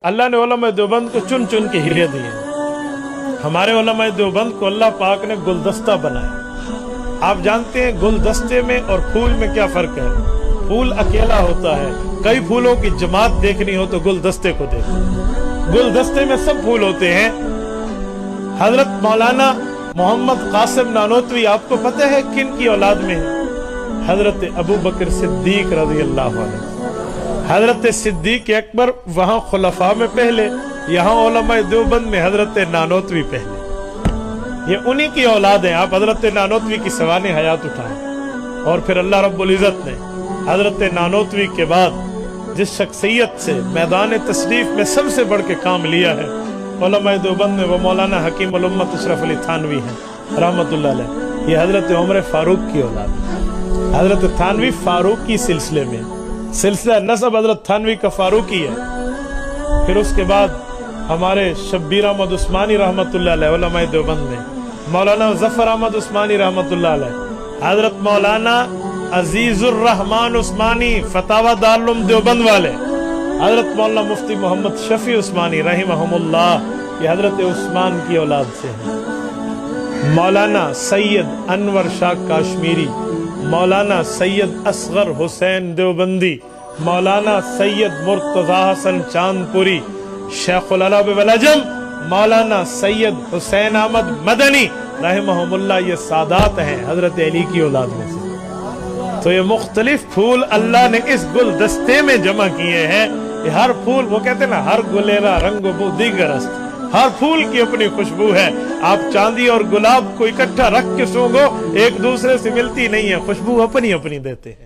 اللہ نے उलमा देवबंद को चुन चुन के हीरे दिए। हमारे उलमा देवबंद को अल्लाह पाक ने गुलदस्ता बनाया। आप जानते हैं गुलदस्ते में और फूल में क्या फर्क है? फूल अकेला होता है, कई फूलों की जमात देखनी हो तो गुलदस्ते को देखो। गुलदस्ते में सब फूल होते हैं। हजरत मौलाना मोहम्मद कासिम नानोतवी आपको पता है किन की औलाद में है? हजरत अबू बकर सिद्दीक रज़ी अल्लाह अन्हु। हजरत सिद्दीक अकबर वहाँ खुलफा में पहले, यहाँ उलमा देवबंद में हजरत नानोतवी पहले। ये उन्हीं की औलाद है। आप हजरत नानोतवी की सवाने हयात उठाएं। और फिर अल्लाह रब्बुल इज़्ज़त ने हजरत नानोतवी के बाद जिस शख्सियत से मैदान तशरीफ में सबसे बढ़ के काम लिया है उलमा देवबंद में, वो मौलाना हकीम उल उम्मत अशरफ अली थानवी है रहमतुल्लाह अलैह। ये हजरत उमर फारूक की औलाद है। हजरत थानवी फारूकी सिलसिले में, सिलसिला नसब हजरत थानवी का फारूकी है। फिर उसके बाद हमारे शब्बीर अहमद उस्मानी रहमतुल्लाह अलैह उलमा देवबंद में, मौलाना जफर अहमद उस्मानी रहमतुल्लाह अलैह, हजरत मौलाना अजीजुर रहमान उस्मानी फतावा दारुल उलूम देवबंद वाले, हजरत मौलाना मुफ्ती मोहम्मद शफी उस्मानी रहिमहुमुल्लाह, ये हजरत उस्मान की औलाद से हैं। मौलाना सैयद अनवर शाह काश्मीरी, मौलाना सैयद असगर हुसैन देवबंदी, मौलाना सैयद मुर्तजा हसन चांदपुरी, शेखुल अरब वल अजम मौलाना सैयद हुसैन अहमद मदनी रहमहुमुल्लाह, ये सादात हैं हजरत अली की औलाद में से। तो ये मुख्तलिफ फूल अल्लाह ने इस गुलदस्ते में जमा किए हैं। हर फूल, वो कहते हैं ना, हर गुलेरा रंग बू दीगरस्त, हर फूल की अपनी खुशबू है। आप चांदी और गुलाब को इकट्ठा रख के सूंघो, एक दूसरे से मिलती नहीं है, खुशबू अपनी अपनी देते हैं।